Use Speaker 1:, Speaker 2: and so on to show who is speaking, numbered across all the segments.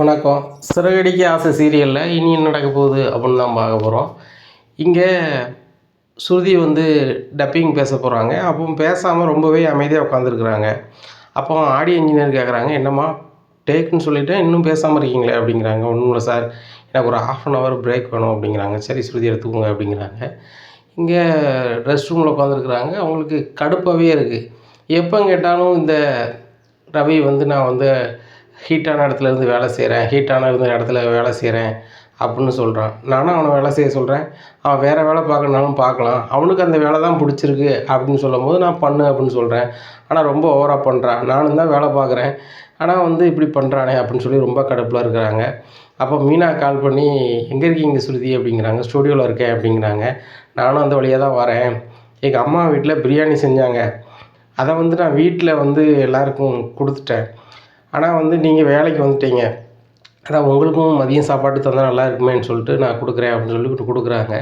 Speaker 1: வணக்கம். சிறகடிக்க ஆசை சீரியலில் இனி என்ன நடக்க போகுது அப்படின்னு தான் பார்க்க போகிறோம். இங்கே ஸ்ருதி வந்து டப்பிங் பேச போகிறாங்க. அப்போ பேசாமல் ரொம்பவே அமைதியாக உட்காந்துருக்குறாங்க. அப்போ ஆடியோ இன்ஜினியர் கேட்குறாங்க, என்னம்மா டேக்குன்னு சொல்லிவிட்டேன் இன்னும் பேசாமல் இருக்கீங்களே அப்படிங்கிறாங்க. ஒன்றும் இல்லை சார், எனக்கு ஒரு 1/2 அன் ஹவர் பிரேக் வேணும் அப்படிங்கிறாங்க. சரி ஸ்ருதி எடுத்துக்கோங்க அப்படிங்கிறாங்க. இங்கே ரெஸ்ட் ரூமில் உட்காந்துருக்குறாங்க. அவங்களுக்கு கடுப்பாகவே இருக்குது. எப்போ கேட்டாலும் இந்த ரவி வந்து நான் வந்து ஹீட்டான இடத்துலேருந்து வேலை செய்கிறேன், ஹீட்டான இடத்துல வேலை செய்கிறேன் அப்படின்னு சொல்கிறான். நானும் அவனை வேலை செய்ய சொல்கிறேன். அவன் வேறு வேலை பார்க்கணுனாலும் பார்க்கலாம், அவனுக்கு அந்த வேலை தான் பிடிச்சிருக்கு அப்படின்னு சொல்லும்போது நான் பண்ணு அப்படின்னு சொல்கிறேன். ஆனால் ரொம்ப ஓவராக பண்ணுறான். நானும் தான் வேலை பார்க்குறேன், ஆனால் வந்து இப்படி பண்ணுறானே அப்படின்னு சொல்லி ரொம்ப கடுப்பில் இருக்கிறாங்க. அப்போ மீனா கால் பண்ணி, எங்கே இருக்கீங்க ஸ்ருதி அப்படிங்கிறாங்க. ஸ்டூடியோவில் இருக்கேன் அப்படிங்கிறாங்க. நானும் அந்த வழியாக தான் வரேன். எங்கள் அம்மா வீட்டில் பிரியாணி செஞ்சாங்க, அதை வந்து நான் வீட்டில் வந்து எல்லாருக்கும் கொடுத்துட்டேன். ஆனால் வந்து நீங்கள் வேலைக்கு வந்துட்டீங்க, அதான் உங்களுக்கும் மதியம் சாப்பாடு தந்தால் நல்லா இருக்குமேன்னு சொல்லிட்டு நான் கொடுக்குறேன் அப்படின்னு சொல்லிட்டு கொடுக்குறாங்க.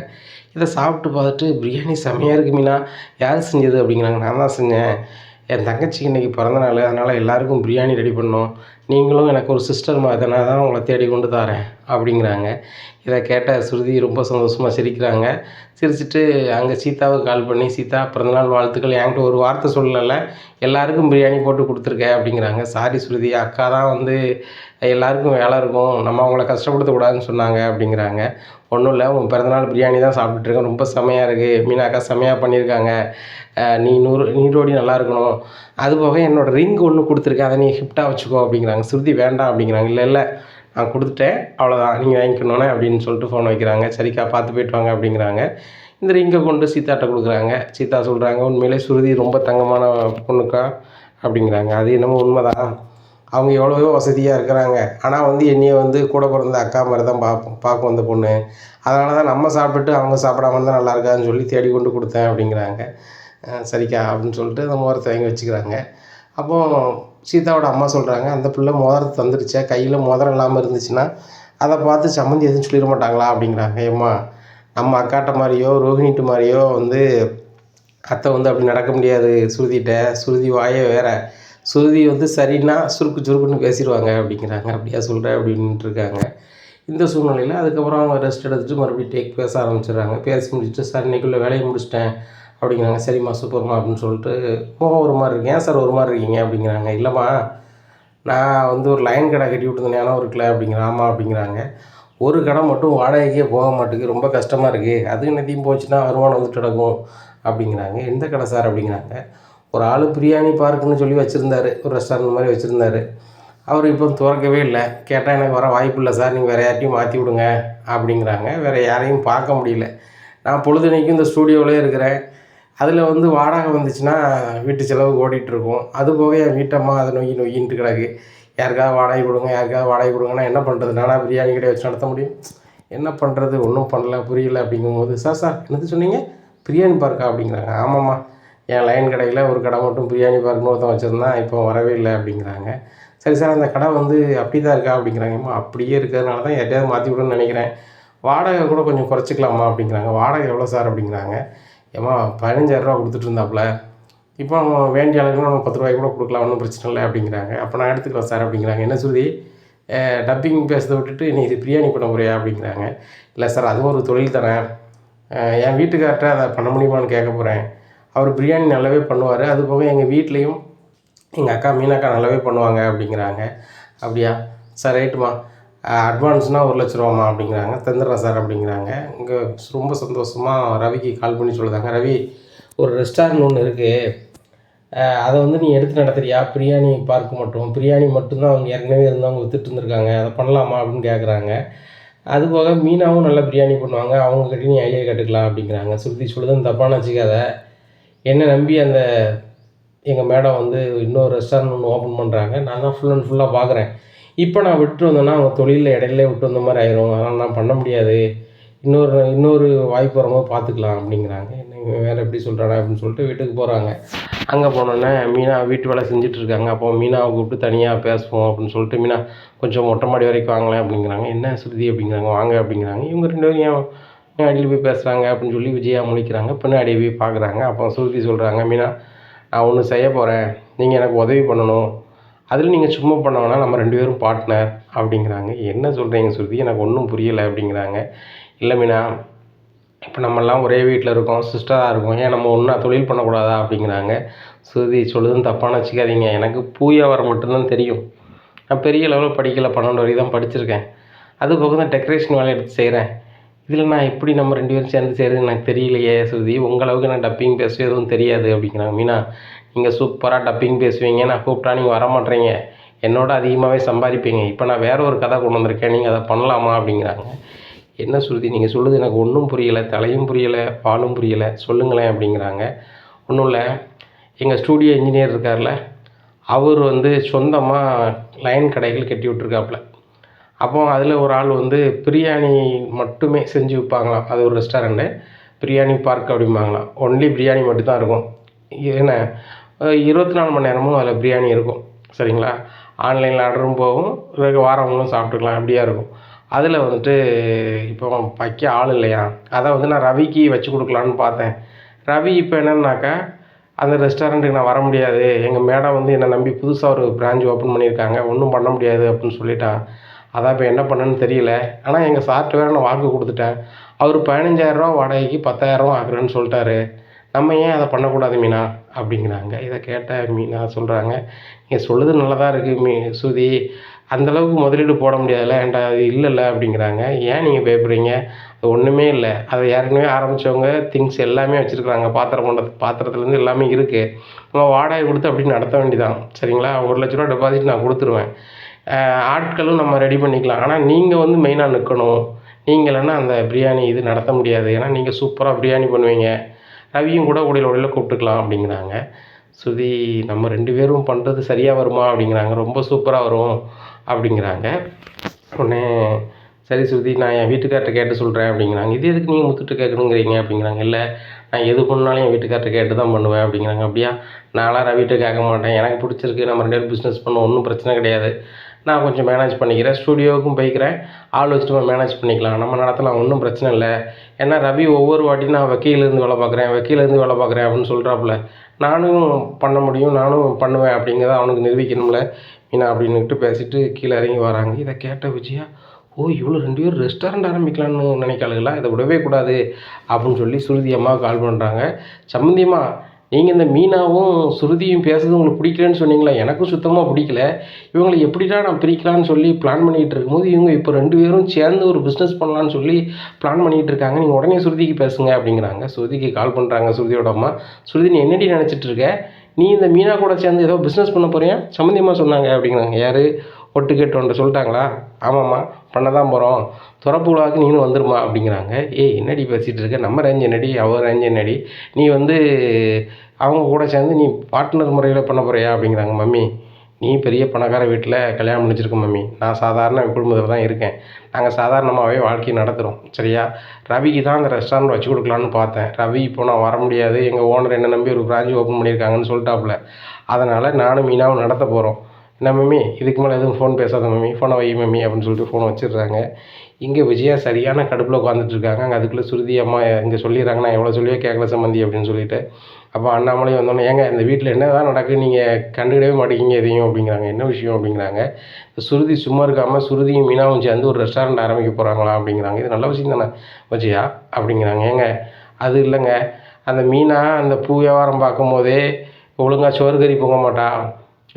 Speaker 1: இதை சாப்பிட்டு பார்த்துட்டு, பிரியாணி செம்மையாக இருக்குது மீனா, யார் செஞ்சது அப்படிங்கிறாங்க. நான் தான் செஞ்சேன், என் தங்கச்சிக்கு இன்றைக்கி பிறந்த நாள், அதனால் எல்லாேருக்கும் பிரியாணி ரெடி பண்ணோம், நீங்களும் எனக்கு ஒரு சிஸ்டர் மாதிரி தான், நான் தான் உங்களை தேடி கொண்டு தரேன் அப்படிங்கிறாங்க. இதை கேட்ட ஸ்ருதி ரொம்ப சந்தோஷமாக சிரிக்கிறாங்க. சிரிச்சுட்டு அங்கே சீதாவுக்கு கால் பண்ணி, சீதா பிறந்தநாள் வாழ்த்துக்கள், என்கிட்ட ஒரு வார்த்தை சொல்லலை, எல்லாருக்கும் பிரியாணி போட்டு கொடுத்துருக்கேன் அப்படிங்கிறாங்க. சாரி ஸ்ருதி, அக்கா தான் வந்து எல்லாருக்கும் வேலை இருக்கும், நம்ம அவங்கள கஷ்டப்படுத்தக்கூடாதுன்னு சொன்னாங்க அப்படிங்கிறாங்க. ஒன்றும் இல்லை, உன் பிறந்தநாள் பிரியாணி தான் சாப்பிட்டுருக்கேன், ரொம்ப செம்மையாக இருக்குது, மீனாக்கா செம்மையாக பண்ணியிருக்காங்க, நீ நீரோடி நல்லா இருக்கணும், அதுபோக என்னோடய ரிங் ஒன்று கொடுத்துருக்கேன், அதை நீ கிஃப்டாக வச்சுக்கோ அப்படிங்கிறாங்க. ஸ்ருதி வேண்டாம் அப்படிங்கிறாங்க. இல்லை இல்லை, நான் கொடுத்துட்டேன், அவ்வளோதான், நீங்கள் வாங்கிக்கணுன்னே அப்படின்னு சொல்லிட்டு ஃபோன் வைக்கிறாங்க. சரிக்கா பார்த்து போய்ட்டு வாங்க அப்படிங்கிறாங்க. இந்த ரிங்கை கொண்டு சீதாட்ட கொடுக்குறாங்க. சீதா சொல்கிறாங்க, உண்மையிலே ஸ்ருதி ரொம்ப தங்கமான பொண்ணுக்கா அப்படிங்கிறாங்க. அது என்னமோ உண்மை தான், அவங்க எவ்வளவோ வசதியாக இருக்கிறாங்க, ஆனால் வந்து என்னையை வந்து கூட பிறந்த அக்கா மாதிரி தான் பார்க்கும் அந்த பொண்ணு, அதனால தான் நம்ம சாப்பிட்டுட்டு அவங்க சாப்பிடாம இருந்தால் நல்லா இருக்காதுன்னு சொல்லி தேடி கொண்டு கொடுத்தேன் அப்படிங்கிறாங்க. சரிக்கா அப்படின்னு சொல்லிட்டு அந்த மோதிரத்தை வாங்கி வச்சுக்கிறாங்க. அப்போது சீதாவோட அம்மா சொல்கிறாங்க, அந்த பிள்ளை மோதிரத்தை தந்துடுச்சே, கையில் மோதிரம் இல்லாமல் இருந்துச்சுன்னா அதை பார்த்து சம்மந்தி எதுவும் சொல்லிட மாட்டாங்களா அப்படிங்கிறாங்க. ஏம்மா, நம்ம அக்காட்ட மாதிரியோ ரோஹிணிட்டு மாதிரியோ வந்து அத்தை வந்து அப்படி நடக்க முடியாது ஸ்ருதிகிட்ட, ஸ்ருதி வாயே வேறு, ஸ்ருதி வந்து சரின்னா சுருக்கு சுருக்குன்னு பேசிடுவாங்க அப்படிங்கிறாங்க. அப்படியா சொல்கிறேன் அப்படின்ட்டு இருக்காங்க. இந்த சூழ்நிலையில் அதுக்கப்புறம் அவங்க ரெஸ்ட் எடுத்துகிட்டு மறுபடியும் டேக் பேச ஆரம்பிச்சிடுறாங்க. பேசி முடிச்சுட்டு, சார் இன்றைக்குள்ளே வேலையை முடிச்சிட்டேன் அப்படிங்கிறாங்க. சரிம்மா சூப்பர்மா அப்படின்னு சொல்லிட்டு, முகம் ஒரு மாதிரி இருக்கு, ஏன் சார் ஒரு மாதிரி இருக்கீங்க அப்படிங்கிறாங்க. இல்லைம்மா, நான் வந்து ஒரு லைன் கடை கட்டி விட்டுருந்தேன், ஞாபகம் இருக்குல்ல அப்படிங்கிறேன். ஆமாம் அப்படிங்கிறாங்க. ஒரு கடை மட்டும் வாடகைக்கே போக மாட்டேங்குது, ரொம்ப கஷ்டமாக இருக்குது, அது என்னத்தையும் போச்சுன்னா வருமானம் வந்துட்டு கிடக்கும் அப்படிங்கிறாங்க. எந்த கடை சார் அப்படிங்கிறாங்க. ஒரு ஆள் பிரியாணி பார்க்குன்னு சொல்லி வச்சுருந்தாரு, ஒரு ரெஸ்டாரண்ட் மாதிரி வச்சுருந்தாரு, அவர் இப்போ திறக்கவே இல்லை. கேட்டால் எனக்கு வர வாய்ப்பு இல்லை சார், நீங்கள் வேறு யார்ட்டையும் மாற்றி விடுங்க அப்படிங்கிறாங்க. வேறு யாரையும் பார்க்க முடியல, நான் பொழுதுனைக்கும் இந்த ஸ்டூடியோவிலே இருக்கிறேன், அதில் வந்து வாடகை வந்துச்சுன்னா வீட்டு செலவு ஓடிட்டுருக்கும், அதுபோக என் வீட்டம்மா அதை நொய்யின்ட்டு கிடக்கு, யாருக்காவது வாடகை கொடுங்க, யாருக்காவது வாடகை கொடுங்கன்னா என்ன பண்ணுறது, நானாக பிரியாணி கடை வச்சு நடத்த முடியும், என்ன பண்ணுறது, ஒன்றும் பண்ணல, புரியல அப்படிங்கும்போது, சார் என்னது சொன்னீங்க, பிரியாணி பார்க்கா அப்படிங்கிறாங்க. ஆமாம்மா, என் லைன் கடையில் ஒரு கடை மட்டும் பிரியாணி பார்க்குன்னு ஒருத்தன் வச்சுருந்தான், இப்போ வரவே இல்லை அப்படிங்கிறாங்க. சரி சார், அந்த கடை வந்து அப்படி தான் இருக்கா அப்படிங்கிறாங்கம்மா. அப்படியே இருக்கிறதுனால தான் யார்ட்டையாவது மாற்றி விடணும்னு நினைக்கிறேன், வாடகை கூட கொஞ்சம் குறைச்சிக்கலாமா அப்படிங்கிறாங்க. வாடகை எவ்வளோ சார் அப்படிங்கிறாங்க. ஏம்மா 15,000 கொடுத்துட்டு இருந்தாப்புல, இப்போ வேண்டிய அளவுக்கு நம்ம 10 ரூபாய்க்கு கூட கொடுக்கலாம், ஒன்றும் பிரச்சனை இல்லை அப்படிங்கிறாங்க. அப்போ நான் எடுத்துக்கிறேன் சார் அப்படிங்கிறாங்க. என்ன ஸ்ருதி, டப்பிங் பேசுறதை விட்டுட்டு நீ இது பிரியாணி பண்ண போறியா அப்படிங்கிறாங்க. இல்லை சார், அதுவும் ஒரு தொழில் தானே, என் வீட்டுக்கார்ட்ட அதை பண்ண முடியுமான்னு கேட்க போகிறேன், அவர் பிரியாணி நல்லாவே பண்ணுவார், அதுபோக எங்கள் வீட்லேயும் எங்கள் அக்கா மீனாக்கா நல்லாவே பண்ணுவாங்க அப்படிங்கிறாங்க. அப்படியா சார், ரைட்டுமா, அட்வான்ஸ்னால் 1,00,000 அப்படிங்கிறாங்க. தந்துடுறேன் சார் அப்படிங்கிறாங்க. இங்கே ரொம்ப சந்தோஷமாக ரவிக்கு கால் பண்ணி சொல்லுதாங்க, ரவி ஒரு ரெஸ்டாரண்ட் ஒன்று இருக்குது, அதை வந்து நீ எடுத்து நடத்துறியா, பிரியாணி பார்க்க மட்டும், பிரியாணி மட்டும்தான் அவங்க ஏற்கனவே இருந்தவங்க விற்றுட்டு இருந்திருக்காங்க, அதை பண்ணலாமா அப்படின்னு கேட்குறாங்க. அதுபோக மீனாவும் நல்லா பிரியாணி பண்ணுவாங்க, அவங்கக்கிட்ட நீ ஐடியா கேட்டுக்கலாம் அப்படிங்கிறாங்க. ஸ்ருதி சொல்லுதுன்னு தப்பான வச்சுக்காத, என்னை நம்பி அந்த எங்கள் மேடம் வந்து இன்னொரு ரெஸ்டாரண்ட் ஒன்று ஓப்பன் பண்ணுறாங்க, நான் தான் ஃபுல் அண்ட் ஃபுல்லாக பார்க்குறேன், இப்போ நான் விட்டு வந்தேன்னா அவங்க தொழிலில் இடையிலே விட்டு வந்த மாதிரி ஆயிரும், அதனால் நான் பண்ண முடியாது, இன்னொரு வாய்ப்பு வரும்போது பார்த்துக்கலாம் அப்படிங்கிறாங்க. என்ன வேறு எப்படி சொல்கிறாங்க அப்படின்னு சொல்லிட்டு வீட்டுக்கு போகிறாங்க. அங்கே போனோடனே மீனா வீட்டு வேலை செஞ்சிட்ருக்காங்க. அப்போ மீனாவை கூப்பிட்டு தனியாக பேசுவோம் அப்படின்னு சொல்லிட்டு, மீனா கொஞ்சம் மொட்டை மாடி வரைக்கும் வாங்கலேன் அப்படிங்கிறாங்க. என்ன ஸ்ருதி அப்படிங்கிறாங்க. வாங்க அப்படிங்கிறாங்க. இவங்க 2 பேரும் ஏன் அடியில் போய் பேசுகிறாங்க அப்படின்னு சொல்லி விஜயா முழிக்கிறாங்க. பின்னாடி போய் பார்க்குறாங்க. அப்போ ஸ்ருதி சொல்கிறாங்க, மீனா நான் ஒன்று செய்ய போகிறேன், நீங்கள் எனக்கு உதவி பண்ணணும், அதில் நீங்கள் சும்மா பண்ண வேணாம், நம்ம 2 பேரும் பார்ட்னர் அப்படிங்கிறாங்க. என்ன சொல்கிறீங்க ஸ்ருதி, எனக்கு ஒன்றும் புரியலை அப்படிங்கிறாங்க. இல்லை மீனா, இப்போ நம்மெல்லாம் ஒரே வீட்டில் இருக்கோம், சிஸ்டராக இருக்கோம், ஏன் நம்ம ஒன்றா தொழில் பண்ணக்கூடாதா அப்படிங்கிறாங்க. ஸ்ருதி சொல்லுதுன்னு தப்பான வச்சுக்காதீங்க, எனக்கு பூ வியாபாரம் மட்டும்தான் தெரியும். நான் பெரிய லெவலில் படிக்கலை, 12 வரைக்கும் தான் படிச்சிருக்கேன். அது போக தான் டெக்கரேஷன் வேலை எடுத்து செய்கிறேன். இதில் நான் எப்படி நம்ம 2 பேரும் சேர்ந்து செய்கிறதுன்னு எனக்கு தெரியலையே ஸ்ருதி, உங்கள் அளவுக்கு நான் டப்பிங் பேசவே எதுவும் தெரியாது அப்படிங்கிறாங்க. மீனா, நீங்கள் சூப்பராக டப்பிங் பேசுவீங்க, நான் கூப்பிட்டா நீங்கள் வர மாட்டேறீங்க, என்னோட அதிகமாகவே சம்பாதிப்பீங்க. இப்போ நான் வேறு ஒரு கதை கொண்டு வந்திருக்கேன், நீங்கள் அதை பண்ணலாமா அப்படிங்கிறாங்க. என்ன ஸ்ருதி நீங்கள் சொல்லுது எனக்கு ஒன்றும் புரியலை, தலையும் புரியலை, பாலும் புரியலை, சொல்லுங்களேன் அப்படிங்கிறாங்க. ஒன்றும் இல்லை, எங்கள் ஸ்டூடியோ இன்ஜினியர் இருக்கார்ல, அவர் வந்து சொந்தமாக லைன் கடைகள் கட்டி விட்ருக்காப்புல. அப்போ அதில் ஒரு ஆள் வந்து பிரியாணி மட்டுமே செஞ்சு விற்பாங்களாம். அது ஒரு ரெஸ்டாரண்ட்டு, பிரியாணி பார்க் அப்படிம்பாங்களாம். ஒன்லி பிரியாணி மட்டும்தான் இருக்கும். என்ன 24 மணி நேரமும் அதில் பிரியாணி இருக்கும். சரிங்களா? ஆன்லைனில் ஆர்டரும் போகும், வாரவங்களும் சாப்பிட்டுக்கலாம், அப்படியா இருக்கும். அதில் வந்துட்டு இப்போ வைக்க ஆள் இல்லையா, அதை வந்து நான் ரவிக்கு வச்சு கொடுக்கலான்னு பார்த்தேன். ரவி இப்போ என்னன்னாக்கா, அந்த ரெஸ்டாரண்ட்டுக்கு நான் வர முடியாது, எங்கள் மேடம் வந்து என்னை நம்பி புதுசாக ஒரு பிரான்ச் ஓப்பன் பண்ணியிருக்காங்க, ஒன்றும் பண்ண முடியாது அப்படின்னு சொல்லிட்டான். அதான் இப்போ என்ன பண்ணேன்னு தெரியல. ஆனால் எங்கள் சார்கிட்ட வேறு நான் வாக்கு கொடுத்துட்டேன். அவர் 15,000 வாடகைக்கு 10,000 ஆக்குறேன்னு சொல்லிட்டாரு. நம்ம ஏன் அதை பண்ணக்கூடாது மீனா அப்படிங்கிறாங்க. இதை கேட்ட மீனா சொல்கிறாங்க, நீங்கள் சொல்லுறது நல்லா தான் இருக்குது ஸ்ருதி, அந்தளவுக்கு முதலீடு போட முடியாதுல்ல, ஏன்டா அது இல்லைல்ல அப்படிங்கிறாங்க. ஏன் நீங்கள் பயப்படுறீங்க, அது ஒன்றுமே இல்லை, அதை ஏற்கனவே ஆரம்பித்தவங்க திங்ஸ் எல்லாமே வச்சுருக்குறாங்க, பாத்திரத்துலேருந்து எல்லாமே இருக்குது. நம்ம வாடகை கொடுத்து அப்படி நடத்த வேண்டியதான். சரிங்களா? 1,00,000 டெபாசிட் நான் கொடுத்துருவேன், ஆட்களும் நம்ம ரெடி பண்ணிக்கலாம். ஆனால் நீங்கள் வந்து மெயினாக நிற்கணும், நீங்கள் இல்லைன்னா அந்த பிரியாணி இது நடத்த முடியாது. ஏன்னா நீங்கள் சூப்பராக பிரியாணி பண்ணுவீங்க, ரவியும் கூட உடையில் கூப்பிட்டுக்கலாம் அப்படிங்கிறாங்க. ஸ்ருதி நம்ம 2 பேரும் பண்ணுறது சரியாக வருமா அப்படிங்கிறாங்க. ரொம்ப சூப்பராக வரும் அப்படிங்கிறாங்க. உடனே சரி ஸ்ருதி, நான் என் வீட்டுக்கார்ட்ட கேட்டு சொல்கிறேன் அப்படிங்கிறாங்க. இது எதுக்கு நீங்கள் முத்துட்டு கேட்கணுங்கிறீங்க அப்படிங்கிறாங்க. இல்லை, நான் எது பண்ணாலும் என் வீட்டுக்கார்ட்ட கேட்டு தான் பண்ணுவேன் அப்படிங்கிறாங்க. அப்படியா, நான்லாம் ரவிட்ட கேட்க மாட்டேன், எனக்கு பிடிச்சிருக்கு, நம்ம 2 பேரும் பிஸ்னஸ் பண்ண ஒன்றும் பிரச்சனை கிடையாது, நான் கொஞ்சம் மேனேஜ் பண்ணிக்கிறேன், ஸ்டூடியோவுக்கும் போய்க்கிறேன், ஆள் வச்சுட்டு நம்ம மேனேஜ் பண்ணிக்கலாம், நம்ம நடத்தலாம், ஒன்றும் பிரச்சனை இல்லை. ஏன்னா ரவி ஒவ்வொரு வாட்டியும் நான் வக்கீலேருந்து வேலை பார்க்குறேன் அப்படின்னு சொல்கிறாப்புல, நானும் பண்ண முடியும், நானும் பண்ணுவேன் அப்படிங்கிறத அவனுக்கு நிரூபிக்கணும்ல மீனா அப்படின்னுட்டு பேசிட்டு கீழே இறங்கி வராங்க. இதை கேட்ட விஜயா, ஓ இவ்வளோ 2 பேரும் ரெஸ்டாரண்ட் ஆரம்பிக்கலான்னு நினைக்காளுங்களா, இதை விடவே கூடாது அப்படின்னு சொல்லி ஸ்ருதி அம்மாவுக்கு கால் பண்ணுறாங்க. சம்மந்தியம்மா, நீங்கள் இந்த மீனாவும் ஸ்ருதியும் பேசுறது உங்களுக்கு பிடிக்கலன்னு சொன்னீங்களா, எனக்கும் சுத்தமாக பிடிக்கல, இவங்களை எப்படிடா நான் பிரிக்கலான்னு சொல்லி பிளான் பண்ணிகிட்டு இருக்கும்போது இவங்க இப்போ 2 பேரும் சேர்ந்து ஒரு பிஸ்னஸ் பண்ணலான்னு சொல்லி பிளான் பண்ணிகிட்டு இருக்காங்க, நீங்கள் உடனே ஸ்ருதிக்கு பேசுங்க அப்படிங்கிறாங்க. ஸ்ருதிக்கு கால் பண்ணுறாங்க ஸ்ருதியோட அம்மா. ஸ்ருதி, நீ என்னடி நினச்சிட்டு இருக்க, நீ இந்த மீனா கூட சேர்ந்து ஏதோ பிஸ்னஸ் பண்ண போறியா, சம்மந்தியம்மா சொன்னாங்க அப்படிங்கிறாங்க. யார், ஒட்டு கேட்டு சொல்லிட்டாங்களா, ஆமாம்மா பண்ண தான் போகிறோம், துறப்பு விழாவுக்கு நீனும் வந்துருமா அப்படிங்கிறாங்க. ஏய் என்னடி பேசிகிட்டு இருக்க, நம்ம ரேஞ்ச் என்னடி, அவர் ரேஞ்ச் என்னடி, நீ வந்து அவங்க கூட சேர்ந்து நீ பார்ட்னர் முறையில் பண்ண போகிறியா அப்படிங்கிறாங்க. மம்மி, நீ பெரிய பணக்கார வீட்டில் கல்யாணம் முடிச்சிருக்க மம்மி, நான் சாதாரண குடும்பத்தில் தான் இருக்கேன், நாங்கள் சாதாரணமாகவே வாழ்க்கையை நடத்துகிறோம், சரியா? ரவிக்கு தான் அந்த ரெஸ்டாரண்ட் வச்சு கொடுக்கலான்னு பார்த்தேன், ரவி இப்போ நான் வர முடியாது, எங்கள் ஓனர் என்னை நம்பி ஒரு பிரான்ச் ஓப்பன் பண்ணியிருக்காங்கன்னு சொல்லிட்டாப்புல, அதனால் நானும் மீனாவும் நடத்த போகிறோம். என்ன மம்மி, இதுக்கு மேலே எதுவும் ஃபோன் பேசாத மம்மி, ஃபோனை வை மம்மி அப்படின்னு சொல்லிட்டு ஃபோனை வச்சிடுறாங்க. இங்கே விஜயா சரியான கடுப்பில் உட்காந்துட்ருக்காங்க. அங்கே அதுக்குள்ளே ஸ்ருதி அம்மா இங்கே சொல்லிடுறாங்க, நான் எவ்வளோ சொல்லியே கேட்கல சம்மந்தி அப்படின்னு சொல்லிட்டு. அப்போ அண்ணாமலை வந்தோடனே, ஏங்க இந்த வீட்டில் என்ன தான் நடக்குது, நீங்கள் கண்டுக்கிடவே மாட்டேங்கிங்க எதையும் அப்படிங்கிறாங்க. என்ன விஷயம் அப்படிங்கிறாங்க. ஸ்ருதி சும்மா இருக்காமல் ஸ்ருதியும் மீனாவும் சேர்ந்து ஒரு ரெஸ்டாரண்ட் ஆரம்பிக்க போகிறாங்களா அப்படிங்கிறாங்க. இது நல்ல விஷயம் தானே விஜயா அப்படிங்கிறாங்க. ஏங்க அது இல்லைங்க, அந்த மீனா அந்த பூ வியாபாரம் பார்க்கும் போதே ஒழுங்காக சோறுகறி பொங்க மாட்டா,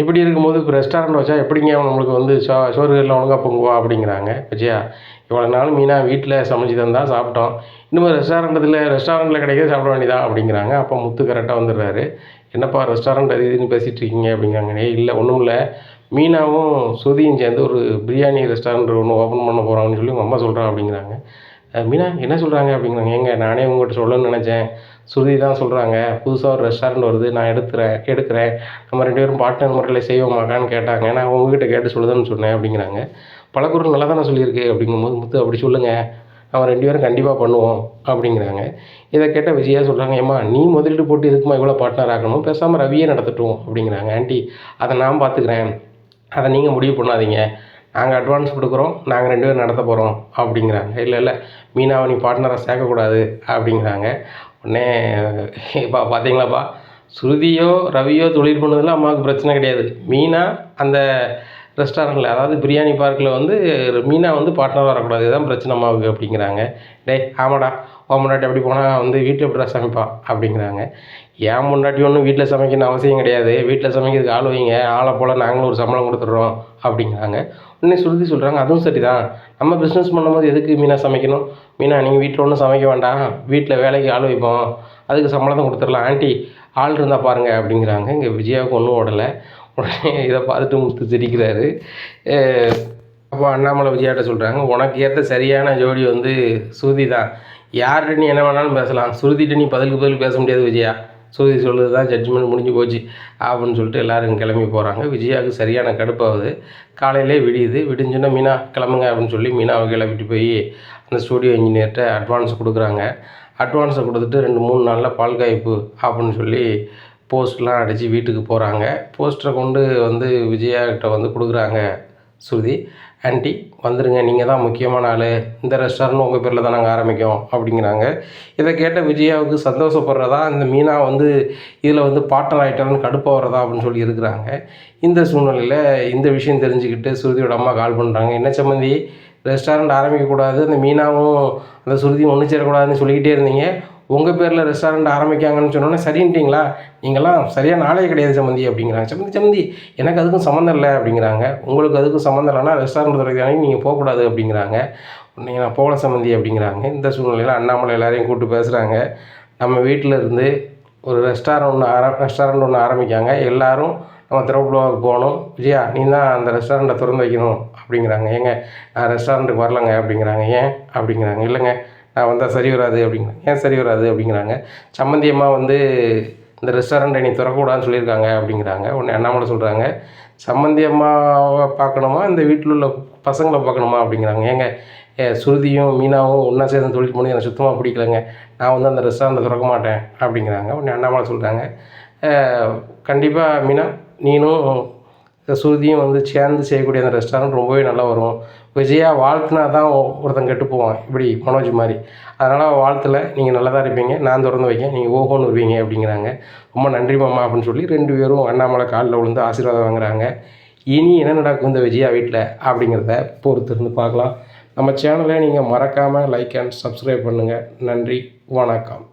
Speaker 1: இப்படி இருக்கும்போது இப்போ ரெஸ்டாரண்ட் வச்சா எப்படிங்க நம்மளுக்கு வந்து சோறுகறிலாம் ஒழுங்காக பொங்குவா அப்படிங்கிறாங்க. விஜயா, இவ்வளோ நாள் மீனா வீட்டில் சமைச்சு தந்தால் சாப்பிட்டோம், இன்னும் ரெஸ்டாரண்ட்டில் கிடைக்க சாப்பிட வேண்டியதான் அப்படிங்கிறாங்க. அப்போ முத்து கரெக்டாக வந்துடுறாரு. என்னப்பா ரெஸ்டாரண்ட் அது இதுன்னு பேசிகிட்டு இருக்கீங்க அப்படிங்கிறாங்க. இல்லை ஒன்றும் இல்லை, மீனாவும் ஸ்ருதியும் சேர்ந்து ஒரு பிரியாணி ரெஸ்டாரண்ட் ஒன்று ஓப்பன் பண்ண போகிறாங்கன்னு சொல்லி உங்கள் அம்மா சொல்கிறான் அப்படிங்கிறாங்க. மீனா என்ன சொல்கிறாங்க அப்படிங்கிறாங்க. ஏங்க நானே உங்கள்கிட்ட சொல்லணும்னு நினச்சேன், ஸ்ருதி தான் சொல்கிறாங்க புதுசாக ஒரு ரெஸ்டாரண்ட் வருது, நான் எடுக்கிறேன், நம்ம 2 பேரும் பார்ட்னர் முறையில் செய்வோமாக்கான்னு கேட்டாங்க, நான் உங்ககிட்ட கேட்டு சொல்லுதுன்னு சொன்னேன் அப்படிங்கிறாங்க. பழக்குறள் நல்லா தானே சொல்லியிருக்கு அப்படிங்கும்போது முத்து, அப்படி சொல்லுங்கள், நம்ம 2 பேரும் கண்டிப்பாக பண்ணுவோம் அப்படிங்கிறாங்க. இதை கேட்ட விஜயா சொல்கிறாங்க, ஏம்மா நீ முதலீடு போட்டு எதுக்குமா இவ்வளோ பார்ட்னர் ஆக்கணும், பேசாமல் ரவியே நடத்தட்டும் அப்படிங்கிறாங்க. ஆண்டி, அதை நான் பார்த்துக்கிறேன், அதை நீங்கள் முடிவு பண்ணாதீங்க, நாங்கள் அட்வான்ஸ் கொடுக்குறோம், நாங்கள் 2 பேரும் நடத்த போகிறோம் அப்படிங்கிறாங்க. இல்லை மீனாவை நீ பார்ட்னராக சேர்க்கக்கூடாது அப்படிங்கிறாங்க. உடனே பார்த்தீங்களாப்பா, ஸ்ருதியோ ரவியோ தொழில் பண்ணதில் அம்மாவுக்கு பிரச்சனை கிடையாது, மீனா அந்த ரெஸ்டாரண்ட்டில், அதாவது பிரியாணி பார்க்கில் வந்து மீனா வந்து பார்ட்னராக வரக்கூடாது, இதுதான் பிரச்சனை அம்மாவுக்கு அப்படிங்கிறாங்க. டேய் ஆமாடா, உன் முன்னாடி அப்படி போனால் வந்து வீட்டில் எப்படிடா சமைப்பா அப்படிங்கிறாங்க. என் முன்னாடி ஒன்றும் வீட்டில் சமைக்கணும்னு அவசியம் கிடையாது, வீட்டில் சமைக்கிறதுக்கு ஆள் வைங்க, ஆளை போல் நாங்களும் ஒரு சம்பளம் கொடுத்துட்றோம் அப்படிங்கிறாங்க. உடனே சுருதி சொல்கிறாங்க, அதுவும் சரி தான், நம்ம பிஸ்னஸ் பண்ணும்போது எதுக்கு மீனா சமைக்கணும்? மீனா நீங்கள் வீட்டில் ஒன்றும் சமைக்க வேண்டாம், வீட்டில் வேலைக்கு ஆள் வைப்போம், அதுக்கு சம்பளத்தை கொடுத்துடலாம், ஆண்டி ஆள் இருந்தால் பாருங்கள் அப்படிங்கிறாங்க. இங்கே விஜயாவுக்கு ஒன்றும் ஓடலை. உடனே இதை பார்த்துட்டு முத்து சிரிக்கிறாரு. அப்போ அண்ணாமலை விஜயாட்ட சொல்கிறாங்க, உனக்கு ஏற்ற சரியான ஜோடி வந்து ஸ்ருதி தான், யார்கிட்ட நீ என்ன வேணாலும் பேசலாம், ஸ்ருதிகிட்ட நீ பதிலுக்கு பதில் பேச முடியாது விஜயா, ஸ்ருதி சொல்லுறது தான் ஜட்ஜ்மெண்ட் முடிஞ்சு போச்சு அப்படின்னு சொல்லிட்டு எல்லோரும் கிளம்பி போகிறாங்க. விஜயாவுக்கு சரியான கடுப்பாகுது. காலையிலே விடியுது. விடிஞ்சோன்னா மீனா கிளம்புங்க அப்படின்னு சொல்லி மீனாவை கிளப்பிட்டு போய் அந்த ஸ்டூடியோ இன்ஜினியர்கிட்ட அட்வான்ஸ் கொடுக்குறாங்க. அட்வான்ஸை கொடுத்துட்டு 2-3 நாளில் பால் காய்ப்பு அப்படின்னு சொல்லி போஸ்ட்லாம் அடித்து வீட்டுக்கு போகிறாங்க. போஸ்டரை கொண்டு வந்து விஜயாக்கிட்ட வந்து கொடுக்குறாங்க ஸ்ருதி. ஆண்டி வந்துடுங்க, நீங்கள் தான் முக்கியமான ஆள், இந்த ரெஸ்டாரண்ட் உங்கள் பேரில் தான் நாங்கள் ஆரம்பிக்கோம் அப்படிங்கிறாங்க. இதை கேட்ட விஜயாவுக்கு சந்தோஷப்படுறதா, இந்த மீனா வந்து இதில் வந்து பார்ட்னர் ஆகிட்டாலும் கடுப்பாக வர்றதா அப்படின்னு சொல்லி இருக்கிறாங்க. இந்த சூழ்நிலையில் இந்த விஷயம் தெரிஞ்சுக்கிட்டு ஸ்ருதியோட அம்மா கால் பண்ணுறாங்க. என்ன சம்மந்தி, ரெஸ்டாரண்ட் ஆரம்பிக்கக்கூடாது, அந்த மீனாவும் அந்த ஸ்ருதியும் ஒன்று சேரக்கூடாதுன்னு சொல்லிக்கிட்டே இருந்தீங்க, உங்கள் பேரில் ரெஸ்டாரண்ட் ஆரம்பிக்காங்கன்னு சொன்னோன்னே சரின்ட்டிங்களா, நீங்களாம் சரியான ஆளே கிடையாது சம்மந்தி அப்படிங்கிறாங்க. சம்மந்தி எனக்கு அதுக்கும் சம்மந்தம் இல்லை அப்படிங்கிறாங்க. உங்களுக்கு அதுக்கும் சம்மந்தம் இல்லைன்னா ரெஸ்டாரண்ட் துறைக்கு நீங்கள் போகக்கூடாது அப்படிங்கிறாங்க. உடனே நான் போகல சம்மந்தி அப்படிங்கிறாங்க. இந்த சூழ்நிலையில் அண்ணாமலை எல்லாரையும் கூப்பிட்டு பேசுகிறாங்க. நம்ம வீட்டில் இருந்து ஒரு ரெஸ்டாரண்ட் ஒன்று ஆரம்பிக்காங்க, எல்லோரும் நம்ம திறப்புலாவுக்கு போகணும், விஜயா நீ தான் அந்த ரெஸ்டாரண்ட்டை திறந்து வைக்கணும் அப்படிங்கிறாங்க. ஏங்க நான் ரெஸ்டாரண்ட்டுக்கு வரலங்க அப்படிங்கிறாங்க. ஏன் அப்படிங்கிறாங்க. இல்லைங்க நான் வந்தால் சரி வராது அப்படிங்கிறாங்க. ஏன் சரி வராது அப்படிங்கிறாங்க. சம்மந்தி அம்மா வந்து இந்த ரெஸ்டாரண்ட்டை நீ திறக்கக்கூடாதுன்னு சொல்லியிருக்காங்க அப்படிங்கிறாங்க. உடனே அண்ணாமலை சொல்கிறாங்க, சம்மந்தி அம்மாவை பார்க்கணுமா இந்த வீட்டில் உள்ள பசங்களை பார்க்கணுமா அப்படிங்கிறாங்க. ஏங்க ஸ்ருதியும் மீனாவும் ஒன்றா சேர்ந்து தொழில் பண்ணி எனக்கு சுத்தமாக பிடிக்கலங்க, நான் வந்து அந்த ரெஸ்டாரண்ட்டை திறக்க மாட்டேன் அப்படிங்கிறாங்க. உடனே அண்ணாமலை சொல்கிறாங்க, கண்டிப்பாக மீனா நீனும் ஸ்ருதியும் வந்து சேர்ந்து செய்யக்கூடிய அந்த ரெஸ்டாரண்ட் ரொம்பவே நல்லா வரும், விஜயா வாழ்த்துனா தான் ஒருத்தன் கெட்டு போவான், இப்படி மனோஜ் மாதிரி, அதனால் வாழ்த்துல நீங்கள் நல்லா தான் இருப்பீங்க, நான் திறந்து வைக்கேன், நீங்கள் ஓஹோன்னு வருவீங்க அப்படிங்கிறாங்க. ரொம்ப நன்றி மாமா அப்படின்னு சொல்லி 2 பேரும் அண்ணாமலை காலில் விழுந்து ஆசீர்வாதம் வாங்குறாங்க. இனி என்ன நடக்கும் இந்த விஜயா வீட்டில் அப்படிங்கிறத பொறுத்திருந்து பார்க்கலாம். நம்ம சேனலை நீங்கள் மறக்காமல் லைக் அண்ட் சப்ஸ்கிரைப் பண்ணுங்கள். நன்றி, வணக்கம்.